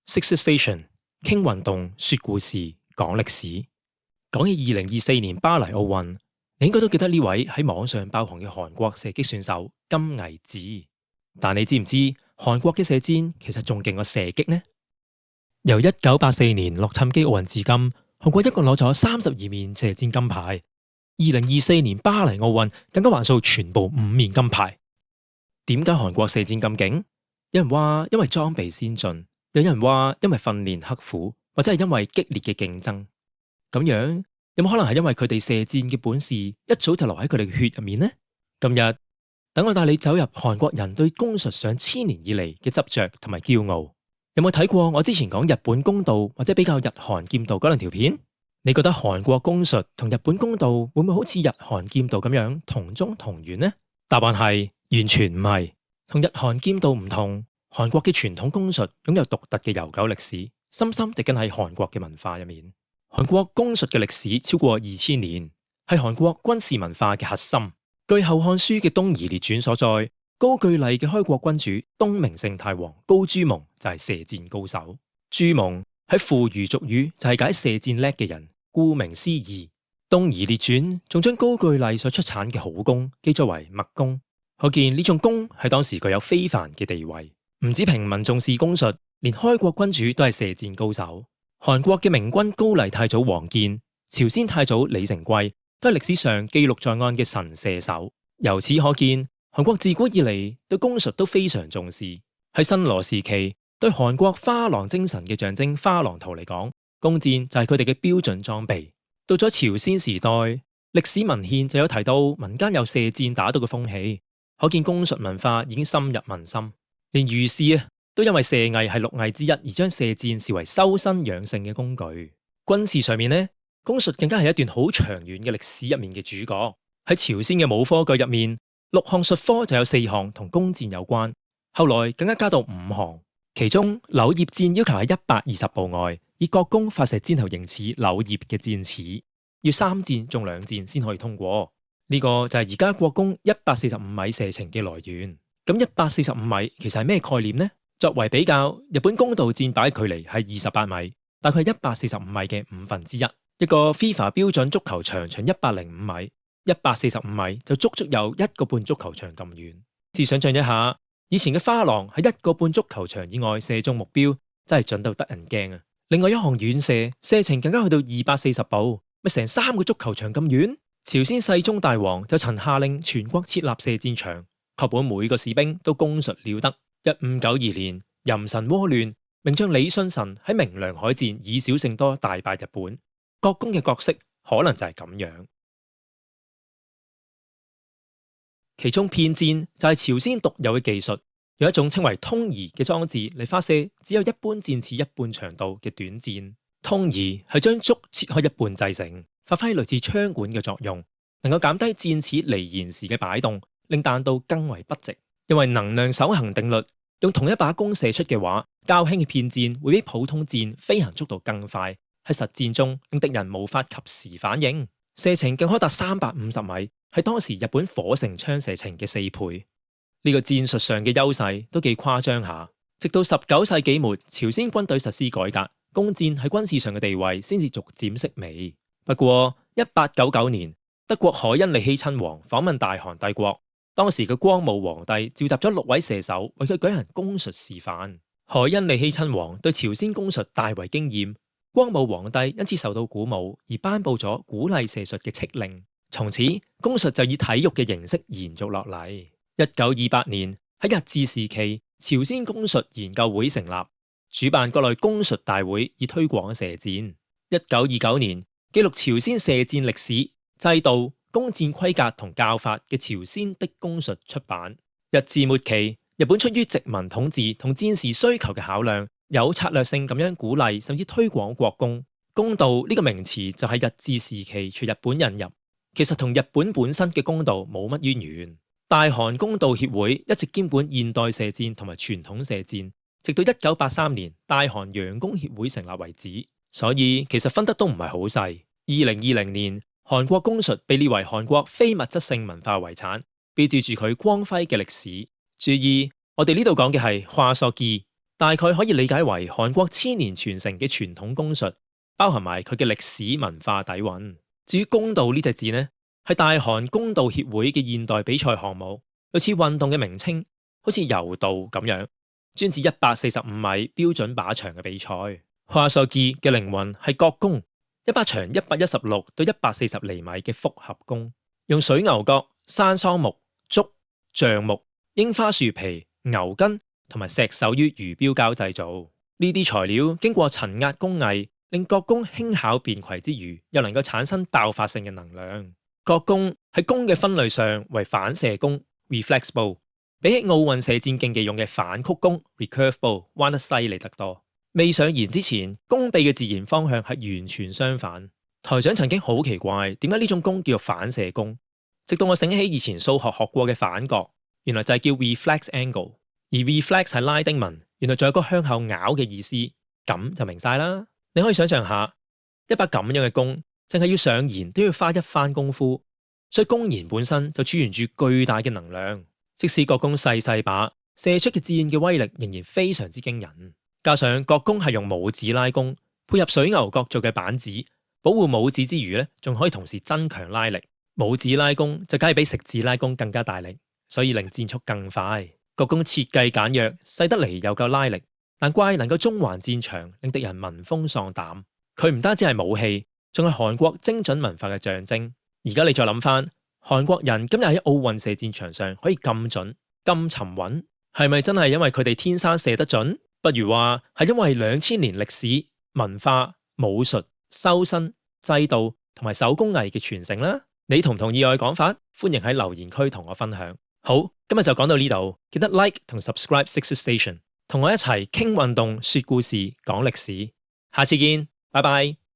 Sixth Station 傾運動、說故事、講歷史。講起2024年巴黎奧運，你應該都記得呢位喺網上爆紅嘅韓國射擊選手金毅智。但你知唔知韓國嘅射箭其實仲勁過射擊呢？由1984年洛杉磯奧運至今，韓國一共攞咗32面射箭金牌。2024年巴黎奧運更加橫掃全部5面金牌。點解韓國射箭咁勁？有人話因為裝備先進，有人話因為訓練刻苦，或者係因為激烈嘅競爭。咁樣有冇可能係因為佢哋射箭嘅本事一早就留喺佢哋嘅血入面呢？今日等我帶你走入韓國人對弓術上千年以嚟嘅執着同埋驕傲。有冇睇過我之前講日本弓道或者比較日韓劍道嗰兩條片？你覺得韓國弓術同日本弓道會唔會好似日韓劍道咁樣同宗同源呢？答案係完全唔係。同日韓劍道唔同，韓國嘅傳統弓術擁有獨特嘅悠久歷史，深深植根喺韓國嘅文化入面。韓國弓術嘅歷史超過2000年，係韓國軍事文化嘅核心。據《後漢書》嘅東夷列傳所載，高句麗嘅開國君主東明勝太王高朱蒙就係射箭高手。朱蒙喺傅餘俗語就係解射箭叻嘅人，顧名思義。東夷列傳仲將高句麗所出產嘅好弓記載為墨弓，可見呢種弓係當時具有非凡嘅地位。唔止平民重視弓術，連開國君主都係射箭高手。韓國嘅明君高麗太祖王建、朝鮮太祖李成桂都係歷史上記錄在案嘅神射手。由此可見，韓國自古以嚟對弓術都非常重視。喺新羅時期，對韓國花郎精神嘅象徵花郎圖嚟講，弓箭就係佢哋嘅標準裝備。到咗朝鮮時代，歷史文獻就有提到民間有射箭打賭嘅風氣，可見弓術文化已經深入民心。連儒士都因為射藝係六藝之一而將射箭視為修身養性嘅工具。軍事上面呢，弓術更加係一段好長遠嘅歷史入面嘅主角。喺朝鮮嘅武科舉入面，6項術科就有4項同弓箭有關，後來更加加到5項。其中柳葉箭要求喺120步外，以角弓發射箭頭形似柳葉嘅箭矢，要3箭中2箭先可以通過。呢個就係而家國弓145米射程嘅來源。咁145米其實係咩概念呢？作為比較，日本弓道箭靶距離係28米，大概係145米嘅1/5。一個 FIFA 標準足球場長105米，145米就足足有1個半足球場咁遠。試想象一下，以前嘅花郎喺1個半足球場以外射中目標，真係準到得人驚啊！另外一項遠射，射程更加去到240步，咪成3個足球場咁遠。朝鮮世宗大王就曾下令全國設立射箭場，確保每個士兵都弓術了得。1592年，壬辰倭亂，名將李舜臣喺明良海戰以少勝多大敗日本。國弓嘅角色可能就係咁樣。其中片箭就係朝鮮獨有嘅技術，有一種稱為通儀嘅裝置嚟發射只有一般箭矢一半長度嘅短箭。通儀係將竹切開一半製成，發揮類似槍管嘅作用，能夠減低箭矢離弦時嘅擺動，令彈道更為筆直。因為能量守恒定律，用同一把弓射出嘅話，較輕嘅片箭會比普通箭飛行速度更快，喺實戰中令敵人無法及時反應，射程更可達350米，係當時日本火繩槍射程嘅4倍。呢個戰術上嘅優勢都幾誇張下。直到19世紀末，朝鮮軍隊實施改革，弓箭喺軍事上嘅地位先至逐漸式微。不過1899年，德國海恩利希親王訪問大韓帝國。當時嘅光武皇帝召集咗6位射手為佢舉行弓術示範。海恩利希親王對朝鮮弓術大為驚艷，光武皇帝因此受到鼓舞而頒布咗鼓勵射術嘅敕令。從此弓術就以體育嘅形式延續落嚟。1928年喺日治時期，朝鮮弓術研究會成立，主辦各類弓術大會以推廣射箭。1929年記錄朝鮮射箭歷史、制度、弓箭規格同教法嘅朝鮮的弓術出版。日治末期，日本出於殖民統治同戰時需求嘅考量，有策略性咁樣鼓勵甚至推廣國弓。弓道呢個名詞就係日治時期隨日本引入，其實同日本本身嘅弓道冇乜淵源。大韓弓道協會一直兼管現代射箭同埋傳統射箭，直到1983年大韓洋弓協會成立為止。所以其實分得都唔係好細。2020年，韓國弓術被列為韓國非物質性文化遺產，標誌住佢光輝嘅歷史。注意，我哋呢度講嘅係華碩技，大概可以理解為韓國千年傳承嘅傳統弓術，包含埋佢嘅歷史文化底蘊。至於弓道呢隻字呢，係大韓弓道協會嘅現代比賽項目，類似運動嘅名稱，好似柔道咁樣，專指145米標準靶場嘅比賽。華碩技嘅靈魂係角弓，一把長116到140厘米嘅複合弓，用水牛角、山桑木、竹、橡木、櫻花樹皮、牛筋同埋石狩於魚標膠製造。呢啲材料經過層壓工藝，令角弓輕巧便攜之餘，又能夠產生爆發性嘅能量。角弓喺弓嘅分類上為反射弓 （reflex bow），比起奧運射箭競技用嘅反曲弓 （recurve bow） 彎得犀利得多。未上弦之前，弓臂嘅自然方向係完全相反。台長曾經好奇怪，點解呢種弓叫做反射弓？直到我醒起以前數學學過嘅反角，原來就係叫 reflex angle， 而 reflex 係拉丁文，原來仲有個向後咬嘅意思，咁就明晒啦。你可以想象下，一把咁樣嘅弓，淨係要上弦都要花一番功夫，所以弓弦本身就儲存住巨大嘅能量。即使角弓細細把，射出嘅箭嘅威力仍然非常之驚人。加上角弓係用拇指拉弓，配合水牛角做嘅板子，保護拇指之餘咧，仲可以同時增強拉力。拇指拉弓就梗係比食指拉弓更加大力，所以令箭速更快。角弓設計簡約，細得嚟又夠拉力，難怪能夠中環戰場，令敵人聞風喪膽。佢唔單止係武器，仲係韓國精準文化嘅象徵。而家你再諗翻，韓國人今日喺奧運射箭場上可以咁準、咁沉穩，係咪真係因為佢哋天生射得準？不如話係因為2000年歷史、文化、武術、修身、制度同埋手工藝嘅傳承啦。你同唔同意我嘅講法？歡迎喺留言區同我分享。好，今日就講到呢度，記得 like 同 subscribe Sixth Station，同我一齊傾運動、說故事、講歷史。下次見，拜拜。